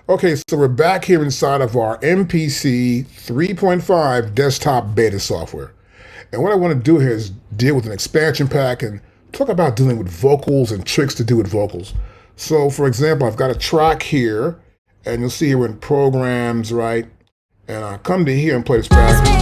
Okay, so we're back here inside of our MPC 3.5 desktop beta software. And what I want to do here is deal with an expansion pack and talk about dealing with vocals and tricks to do with vocals. So for example, I've got a track here, and you'll see here in programs, right? And I come to here and play this back.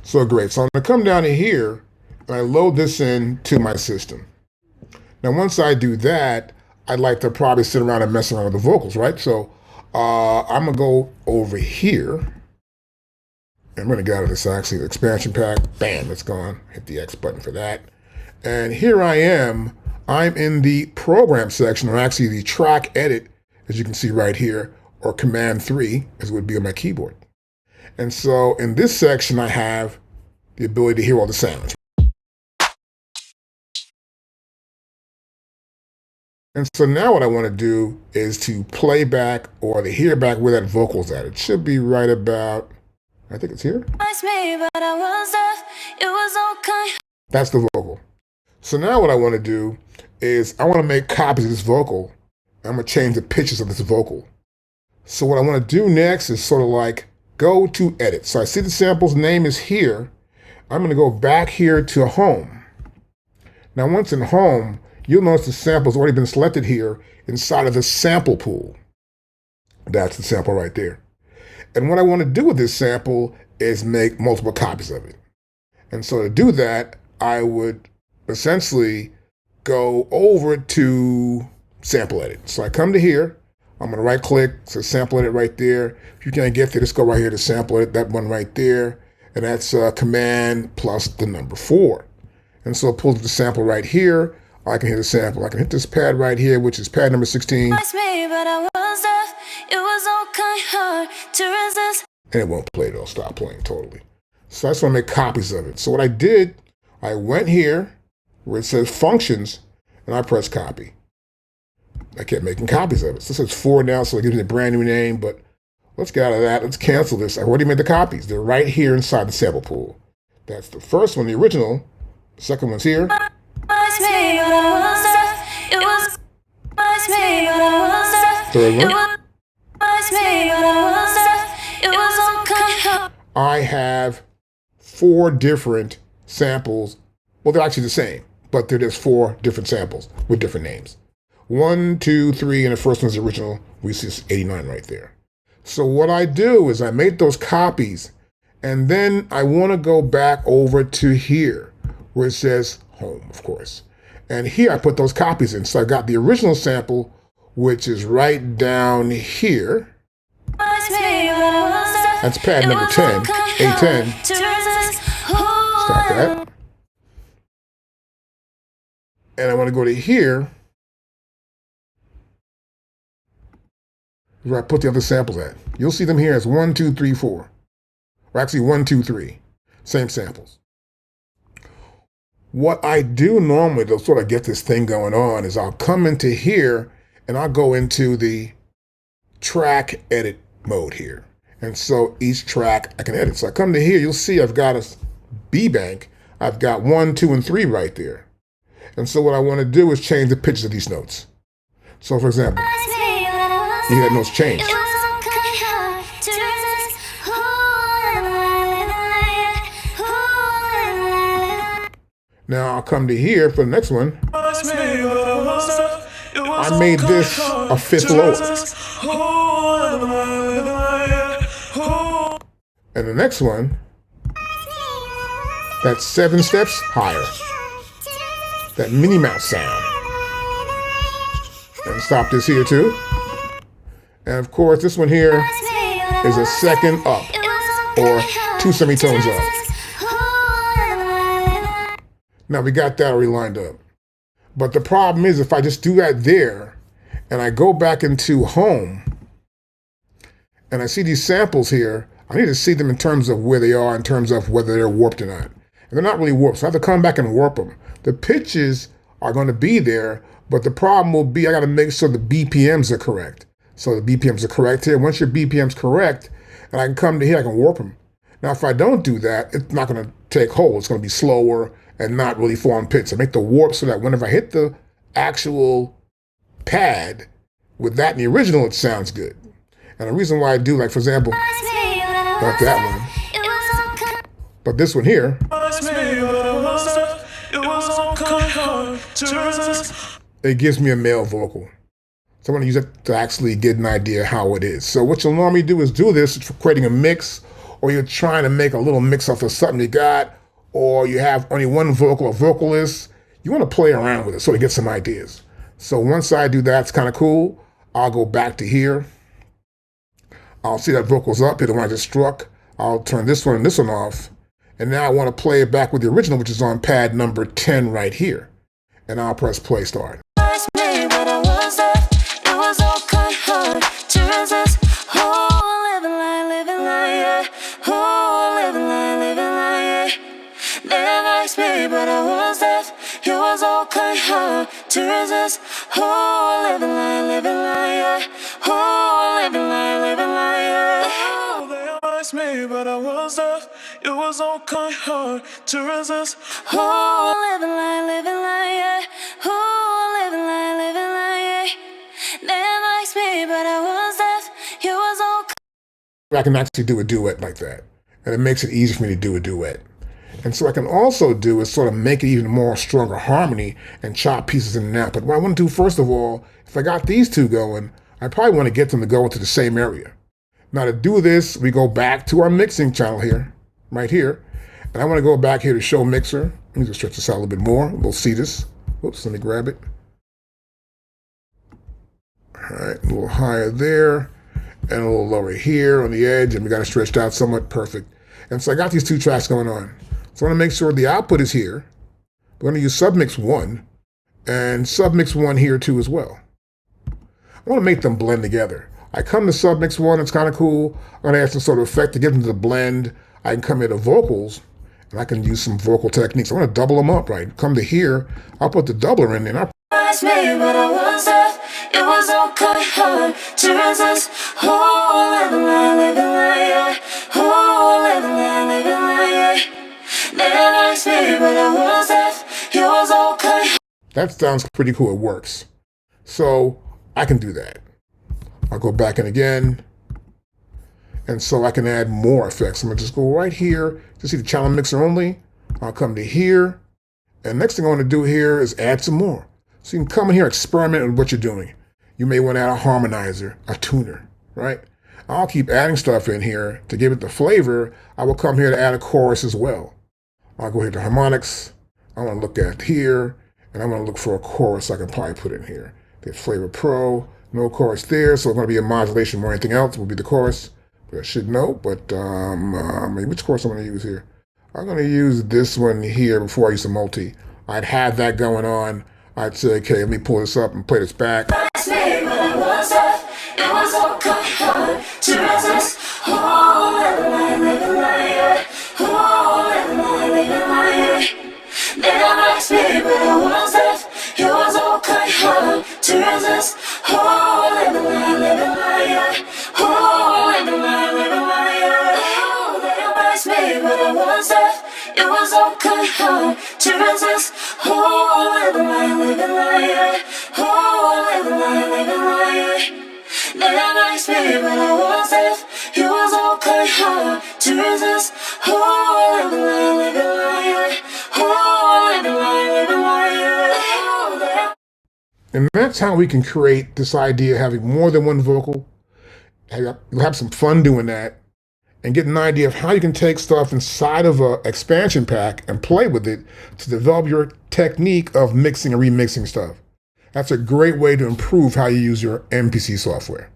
So great. So I'm going to come down to here and I load this in to my system. Now, once I do that, I'd like to probably sit around and mess around with the vocals, right? So I'm going to go over here. And I'm going to get out of this actually, the expansion pack. Bam, it's gone. Hit the X button for that. And here I am. I'm in the program section, or actually the track edit, as you can see right here, or command 3, as it would be on my keyboard. And so in this section, I have the ability to hear all the sounds. And so now what I want to do is to play back or to hear back where that vocal's at. It should be right about, I think it's here. That's the vocal. So now what I want to do is I want to make copies of this vocal. I'm going to change the pitches of this vocal. So what I want to do next is sort of like go to edit. So I see the sample's name is here. I'm going to go back here to home. Now once in home, you'll notice the sample's already been selected here inside of the sample pool. That's the sample right there. And what I want to do with this sample is make multiple copies of it. And so to do that, I would essentially go over to sample edit. So I come to here. I'm going to right click, so sample edit right there. If you can't get there, just go right here to sample edit, that one right there. And that's command plus the number 4. And so it pulls the sample right here. I can hit a sample. I can hit this pad right here, which is pad number 16. And it won't play, it'll stop playing totally. So I just want to make copies of it. So what I did, I went here where it says functions, and I press copy. I kept making copies of it. So this is 4 now, so it gives me a brand new name, but let's get out of that. Let's cancel this. I already made the copies. They're right here inside the sample pool. That's the first one, the original. The second one's here. Third one. I have 4 different samples. Well, they're actually the same, but they're just 4 different samples with different names. 1, 2, 3, and the first one's the original. We see 89 right there. So what I do is I make those copies, and then I want to go back over to here where it says home, of course. And here I put those copies in. So I got the original sample, which is right down here. That's pad number 10, A10. Stop that. And I want to go to here, where I put the other samples at. You'll see them here as 1, 2, 3, 4. Or actually 1, 2, 3. Same samples. What I do normally to sort of get this thing going on is I'll come into here and I'll go into the track edit mode here. And so each track I can edit. So I come to here, you'll see I've got a B bank. I've got 1, 2, and 3 right there. And so what I want to do is change the pitches of these notes. So for example, you hear that notes change. Now I'll come to here for the next one. I made this a 5th lower. And the next one, that's 7 steps higher. That Minnie Mouse sound. And stop this here too. And of course, this one here is a 2nd up, or 2 semitones up. Now we got that already lined up. But the problem is if I just do that there, and I go back into home, and I see these samples here, I need to see them in terms of where they are, in terms of whether they're warped or not. And they're not really warped, so I have to come back and warp them. The pitches are going to be there, but the problem will be I got to make sure the BPMs are correct. So the BPMs are correct here. Once your BPM's correct, and I can come to here, I can warp them. Now, if I don't do that, it's not going to take hold. It's going to be slower and not really form pitch. I make the warp so that whenever I hit the actual pad with that in the original, it sounds good. And the reason why I do, like, for example, not that one, but this one here, it gives me a male vocal. So I'm going to use it to actually get an idea how it is. So what you'll normally do is do this for creating a mix, or you're trying to make a little mix off of something you got, or you have only one vocal or vocalist. You want to play around with it so to get some ideas. So once I do that, it's kind of cool. I'll go back to here. I'll see that vocal's up here, the one I just struck. I'll turn this one and this one off. And now I want to play it back with the original, which is on pad number 10 right here. And I'll press play start. But I was deaf, you was all kind hard to resist. Oh, living lie, oh, living lie. Oh, they asked me, but I was deaf, you was all kind hard to resist. Oh, living lie, oh, living lie. They asked me, but I was deaf, you was all kind. I can actually do a duet like that, and it makes it easy for me to do a duet. And so what I can also do is sort of make it even more stronger harmony and chop pieces in and out. But what I want to do, first of all, if I got these two going, I probably want to get them to go into the same area. Now to do this, we go back to our mixing channel here, right here. And I want to go back here to show mixer. Let me just stretch this out a little bit more. We'll see this. Whoops, let me grab it. All right, a little higher there and a little lower here on the edge. And we got it stretched out somewhat perfect. And so I got these two tracks going on. So I want to make sure the output is here. We're going to use submix 1 and submix 1 here too as well. I want to make them blend together. I come to submix 1, it's kind of cool. I'm going to add some sort of effect to get them to blend. I can come here to vocals and I can use some vocal techniques. I want to double them up, right? Come to here, I'll put the doubler in there. Me, but I was deaf, it was all kind hard to resist. Oh, living lie, oh, living lie. Never asked me, but I was deaf, it was all kind. That sounds pretty cool, it works. So I can do that. I'll go back in again. And so I can add more effects. I'm gonna just go right here to see the channel mixer only. I'll come to here. And next thing I want to do here is add some more. So you can come in here, experiment with what you're doing. You may want to add a harmonizer, a tuner, right? I'll keep adding stuff in here to give it the flavor. I will come here to add a chorus as well. I'll go here to harmonics. I want to look at here, and I'm going to look for a chorus I can probably put in here. Get Flavor Pro, no chorus there, so it's going to be a modulation more than anything else will be the chorus. But I should know, but which chorus I'm going to use here? I'm going to use this one here before I use the multi. I'd have that going on. I'd say, okay, let me pull this up and play this back. It was all kind hard to resist. Oh, living lie, oh, living lie. Never asked me, but I was deaf. It was all kind hard to resist. Oh, living lie, oh, living lie. And that's how we can create this idea of having more than one vocal. You'll have some fun doing that. And get an idea of how you can take stuff inside of an expansion pack and play with it to develop your technique of mixing and remixing stuff. That's a great way to improve how you use your MPC software.